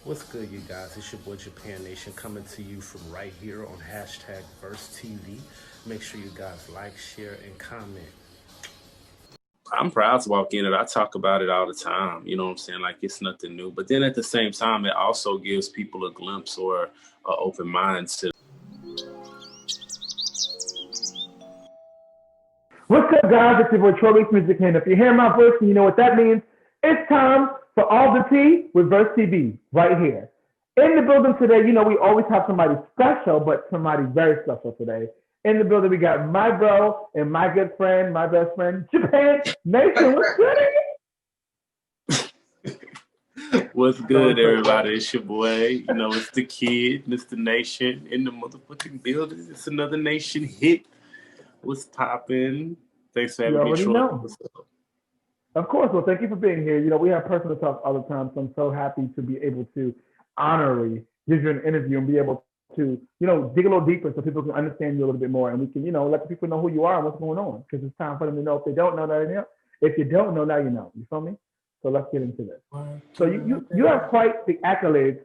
What's good, you guys? It's your boy Japan Nation coming to you from right here on hashtag Verse TV. Make sure you guys like, share, and comment. I'm proud to walk in it. I talk about it all the time. You know what I'm saying? Like it's nothing new. But then at the same time, it also gives people a glimpse or an open mind to. What's up, guys? It's your boy Troy Music, and if you hear my voice and you know what that means, it's time for All the Tea with Verse TV right here. In the building today, we always have somebody special, but somebody very special today. In the building, we got my bro and my good friend, my best friend, Japan Nation. What's good? What's good, everybody? It's your boy. You know, it's the kid, Mr. Nation in the motherfucking building. It's another nation hit. What's popping? Thanks for You having me, already Troy. know. Of course. Well, thank you for being here. We have personal talk all the time, so I'm so happy to be able to honorably give you an interview and be able to, dig a little deeper so people can understand you a little bit more, and we can, let the people know who you are and what's going on, because it's time for them to know if they don't know that they know. If you don't know, now you know. You feel me? So let's get into this. So you have quite the accolades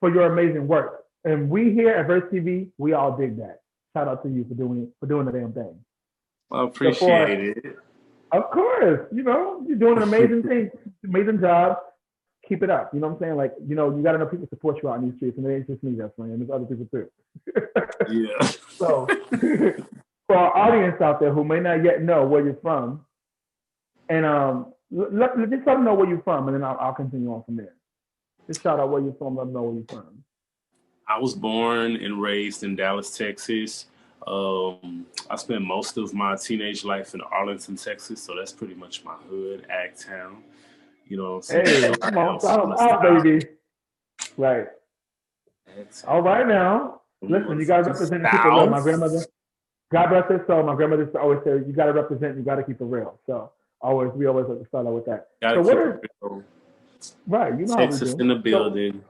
for your amazing work, and we here at Verse TV, we all dig that. Shout out to you for doing the damn thing. I So for appreciate it. of course, you're doing an amazing thing, amazing job. Keep it up. You know what I'm saying? Like, you got to know people support you out in these streets, and it ain't just me that's playing. There's other people too. Yeah. So, for our audience out there who may not yet know where you're from, and just let them know where you're from, and then I'll continue on from there. Just shout out where you're from. Let them know where you're from. I was born and raised in Dallas, Texas. I spent most of my teenage life in Arlington, Texas, so that's pretty much my hood, ag town. You know what I'm saying? So Hey, I come have on, some shout out, nostalgia. baby. Right. Ag All town. right now. Some Listen, you got to motherfucking represent and keep it real. My South. grandmother, God bless her soul. My grandmother used to always say, "You got to represent. You got to keep it real." So we always like to start out with that. Gotta So what keep it are real. right? You know how we Texas do. in the So building.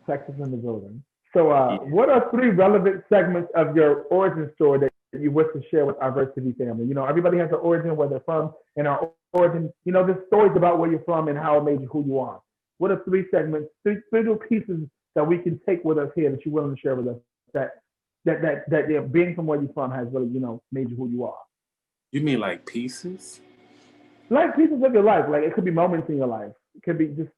Texas in the building. So Yeah. what are three relevant segments of your origin story that you wish to share with our Versity family? Everybody has an origin, where they're from, and our origin. There's stories about where you're from and how it made you who you are. What are three segments, three little pieces that we can take with us here that you're willing to share with us? That being from where you're from has really made you who you are. You mean like pieces? Like pieces of your life, like it could be moments in your life. It could be just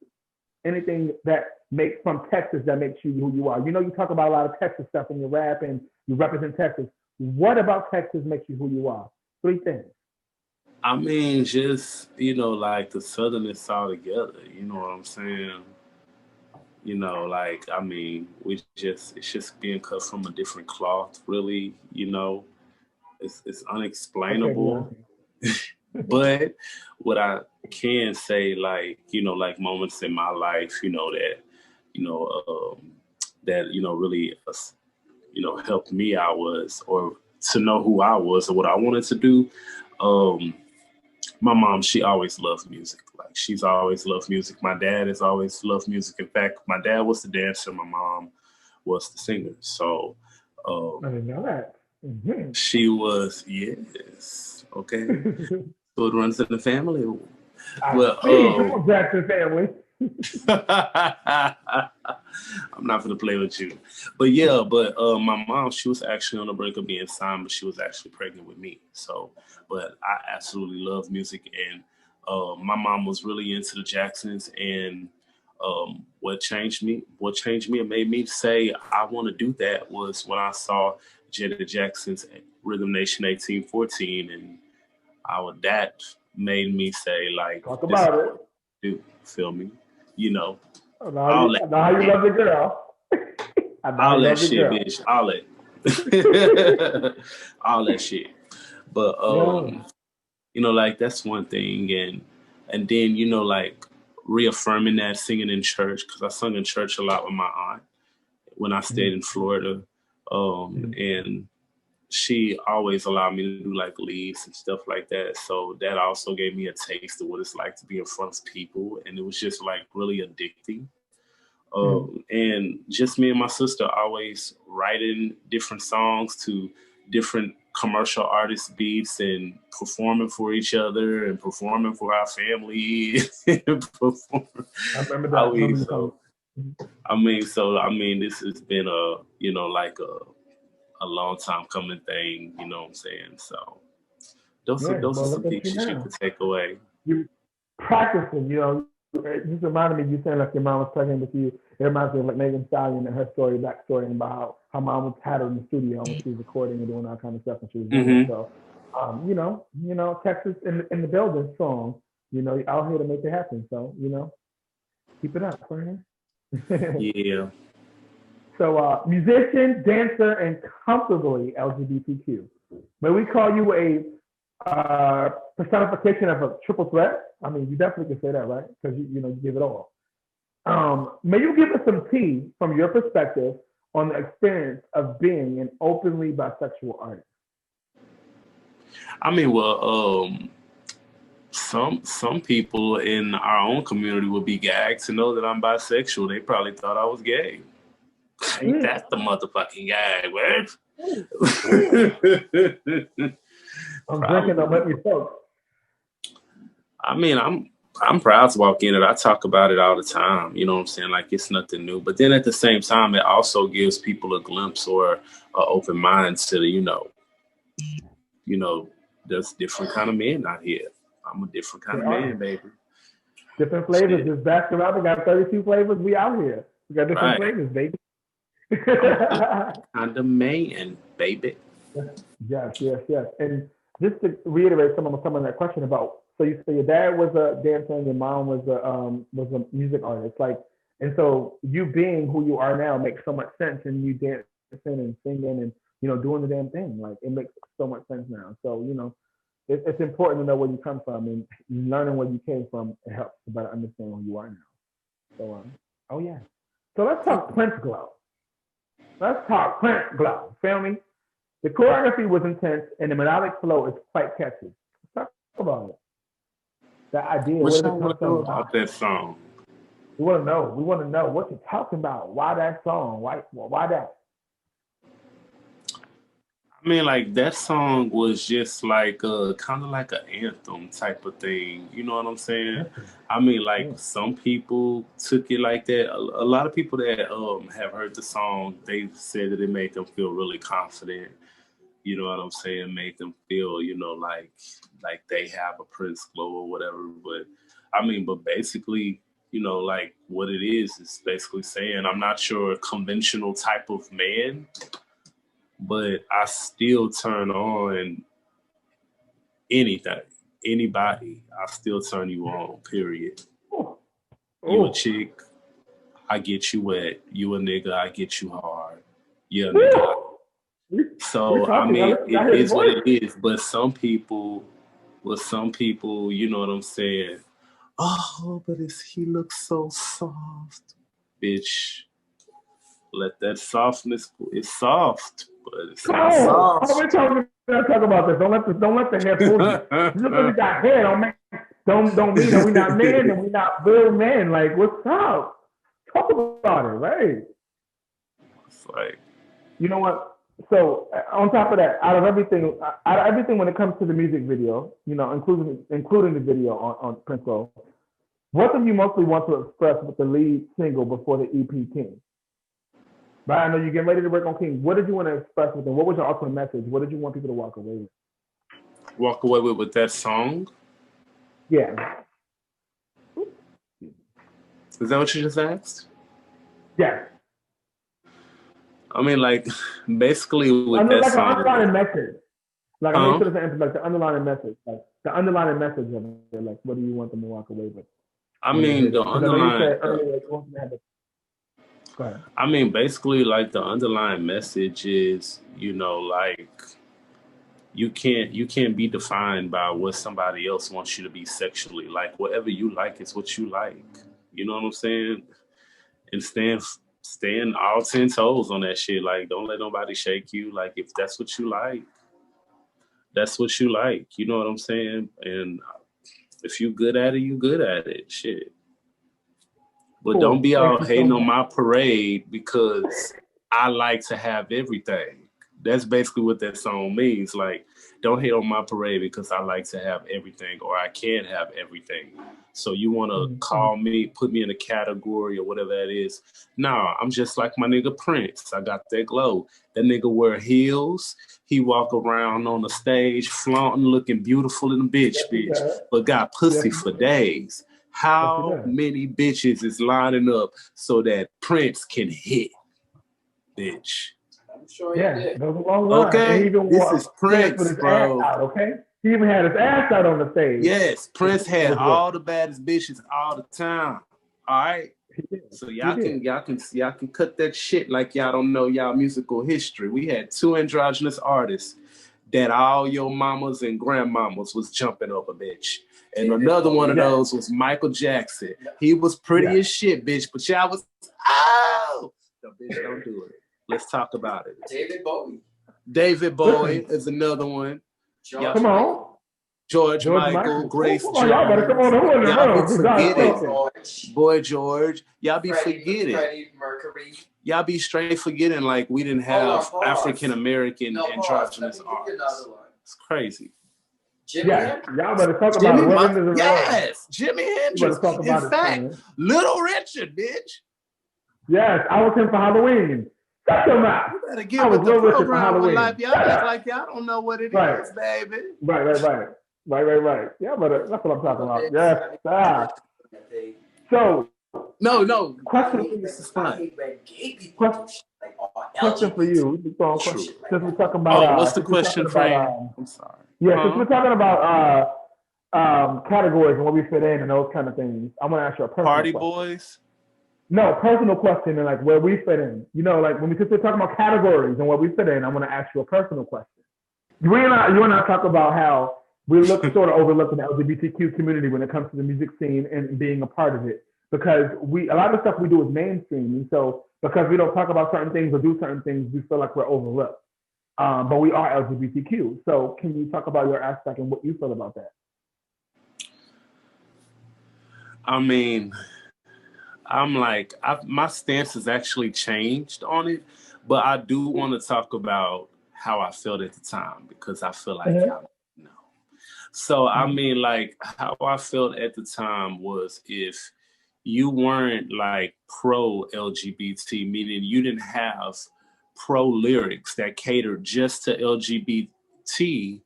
anything that makes from Texas that makes you who you are. You talk about a lot of Texas stuff in your rap and you represent Texas. What about Texas makes you who you are? Three things. I mean, just, like the Southerners all together. You know what I'm saying? Like, I mean, it's just being cut from a different cloth, really. It's Okay, unexplainable. Beyonce. But what I can say, like, like moments in my life, you know, um, really, helped me out was, or to know who I was or what I wanted to do. Um, my mom, she always loved music. Like she's always loved music. My dad has always loved music. In fact, my dad was the dancer. My mom was the singer. So I um, didn't know that. Mm-hmm. she was, yes, okay. So it runs in the family. I But see. Come on, Jackson family. I'm not gonna play with you. But yeah, but my mom, she was actually on the brink of being signed, but she was actually pregnant with me. So, but I absolutely love music, and my mom was really into the Jacksons, and what changed me and made me say I want to do that was when I saw Janet Jackson's Rhythm Nation 1814, and that made me say like, Talk this is about it. what I do. Feel me? You know, all that I know how you shit. love the girl. I know how All you that love the shit, girl. bitch. All that. All that shit. But Yeah. like that's one thing, and then like reaffirming that singing in church because I sung in church a lot with my aunt when I stayed in Florida, Mm-hmm. and she always allowed me to do like leads and stuff like that. So that also gave me a taste of what it's like to be in front of people, and it was just like really addicting. Mm-hmm. And just me and my sister always writing different songs to different commercial artist beats and performing for each other and performing for our family and perform I remember that. I remember always you so telling me. I mean, so I mean, this has been a like a long time coming thing. You know what I'm saying? So Yeah, those are well, some look at you pieces you now. could take away. You practicing, it just reminded me, you saying like your mom was pregnant with you. It reminds me of like Megan Stallion and her backstory, and about how mom was had her in the studio when she was recording and doing all kind of stuff when she was younger. Mm-hmm. So, Texas in the building strong. You're out here to make it happen. So, keep it up, friend. Yeah. So, musician, dancer, and comfortably LGBTQ. May we call you a personification of a triple threat? I mean, you definitely can say that, right? Because you give it all. May you give us some tea from your perspective on the experience of being an openly bisexual artist? I mean, well, some people in our own community would be gagged to know that I'm bisexual. They probably thought I was gay. Ain't that the motherfucking gag, man? I'm drinking. Don't let me talk. I mean, I'm proud to walk in it. I talk about it all the time. You know what I'm saying? Like it's nothing new. But then at the same time, it also gives people a glimpse or an open mind to the, there's different kind of men out here. I'm a different kind of man, baby. Different flavors. This basket we got 32 flavors. We out here. We got different flavors, baby. Kind of man, baby. Yes. And just to reiterate some of that question about, so you say your dad was a dancer and your mom was a music artist, like, and so you being who you are now makes so much sense, and you dancing and singing and doing the damn thing, like it makes so much sense now. So it's important to know where you come from, and learning where you came from, it helps to better understand who you are now. So oh yeah, so let's talk Prince Glow. Feel me? The choreography was intense and the melodic flow is quite catchy. Let's talk about it. The idea. What y'all want to know about that song? We want to know. We want to know what you're talking about. Why that song? Why that? I mean, like that song was just like kind of like an anthem type of thing. You know what I'm saying? I mean, like some people took it like that. A lot of people that have heard the song, they said that it made them feel really confident. You know what I'm saying? Make them feel, like they have a Prince glow or whatever. But I mean, but basically, like what it is basically saying I'm not your conventional type of man, but I still turn on anything, anybody. I still turn you on, period. You a chick, I get you wet. You a nigga, I get you hard. Yeah, nigga. So I mean, it is what it is. But some people, you know what I'm saying? Oh, but he looks so soft, bitch. Let that softness. It's soft, but it's not soft. How many times we gotta talk about this? Don't let the hair fool you. Just because we got hair don't mean that we not men and we not real men. Like, what's up? Talk about it, right? It's like, you know what? So on top of that, out of everything when it comes to the music video, including the video on Prince Glow, what do you mostly want to express with the lead single before the EP King? But I know you're getting ready to work on King. What did you want to express with them? What was your ultimate message? What did you want people to walk away with? Walk away with that song? Yeah. Is that what you just asked? Yeah. I mean, like, basically with that song. Like an underlying message. Like, I make sure it's like the underlying message. Like, the underlying message of it. Like, what do you want them to walk away with? I mean, the underlying. Go ahead. I mean, basically, like, the underlying message is, like, you can't be defined by what somebody else wants you to be sexually. Like, whatever you like is what you like. You know what I'm saying? And stand all 10 toes on that shit. Like, don't let nobody shake you. Like, if that's what you like, that's what you like. You know what I'm saying? And if you good at it, you good at it. Shit. But cool. Don't be all hating on my parade because I like to have everything. That's basically what that song means. Like, don't hate on my parade because I like to have everything, or I can't have everything. So you want to call me, put me in a category or whatever that is. Nah, I'm just like my nigga Prince. I got that glow. That nigga wear heels. He walk around on the stage flaunting, looking beautiful in a bitch, but got pussy for days. How many bitches is lining up so that Prince can hit, bitch? I'm sure he did. Those a long line. Okay, And even this is Prince, with his bro. ass out, okay? He even had his ass out on the stage. Yes, Prince had all the baddest bitches all the time. All right. So y'all can cut that shit like y'all don't know y'all musical history. We had 2 androgynous artists that all your mamas and grandmamas was jumping over, bitch. And another one of those was Michael Jackson. He was pretty as shit, bitch, but y'all was, oh, no, bitch, don't do it. Let's talk about it. David Bowie is another one. Come on. George Michael, Grace Jones. Y'all better come on. Y'all be forgetting. Boy George. Y'all be forgetting. Freddie Mercury. Y'all be straight forgetting like we didn't have African-American androgynous artists. It's crazy. Jimmy Hendrix. Y'all better talk about it. Yes, Jimi Hendrix. Talk about In fact, Little Richard, bitch. Yes, I was him for Halloween. Shut your mouth. You better get with the program with life. Y'all act like y'all don't know what it is, baby. Right. Yeah, but that's what I'm talking about. Yes. So. No. Question. This is fun. Question for you. Since we're talking about. What's the question, Frank? I'm sorry. Yeah, since we're talking about categories and where we fit in and those kind of things, I'm gonna ask you a personal Party question. boys. No, personal question and like where we fit in. You know, like when we're talking about categories and where we fit in, I'm gonna ask you a personal question. You and I talk about how we look sort of overlooked in the LGBTQ community when it comes to the music scene and being a part of it. Because a lot of the stuff we do is mainstream. And so because we don't talk about certain things or do certain things, we feel like we're overlooked. But we are LGBTQ. So can you talk about your aspect and what you feel about that? I mean, my stance has actually changed on it, but I do want to talk about how I felt at the time because I feel like y'all know. So I mean, like how I felt at the time was if you weren't like pro LGBT, meaning you didn't have pro lyrics that catered just to LGBT,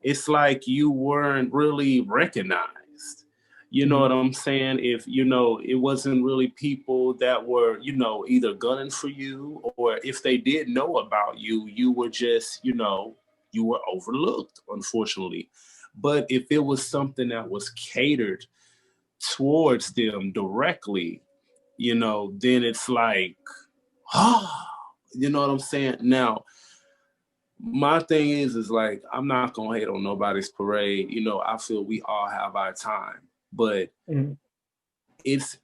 it's like you weren't really recognized. You know what I'm saying? If, it wasn't really people that were, either gunning for you, or if they did know about you, you were just, you were overlooked, unfortunately. But if it was something that was catered towards them directly, then it's like, you know what I'm saying? Now, my thing is like, I'm not going to hate on nobody's parade. I feel we all have our time. But it's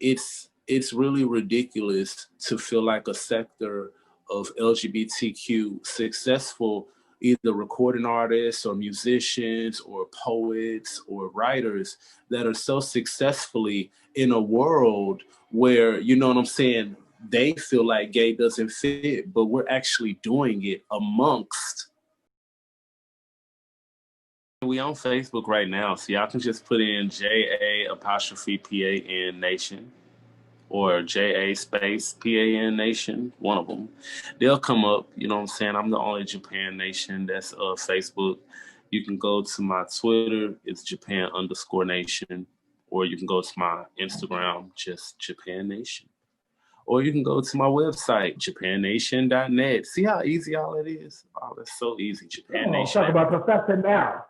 really ridiculous to feel like a sector of LGBTQ successful, either recording artists or musicians or poets or writers that are so successfully in a world where, you know what I'm saying, they feel like gay doesn't fit, but we're actually doing it amongst. We on Facebook right now, so y'all can just put in JA''PAN Nation or JA space PAN Nation, one of them. They'll come up, you know what I'm saying? I'm the only Japan Nation that's Facebook. You can go to my Twitter, it's Japan_Nation, or you can go to my Instagram, just Japan Nation. Or you can go to my website, japannation.net. See how easy all it is? Oh, that's so easy, Japan Nation. Talk about profession now.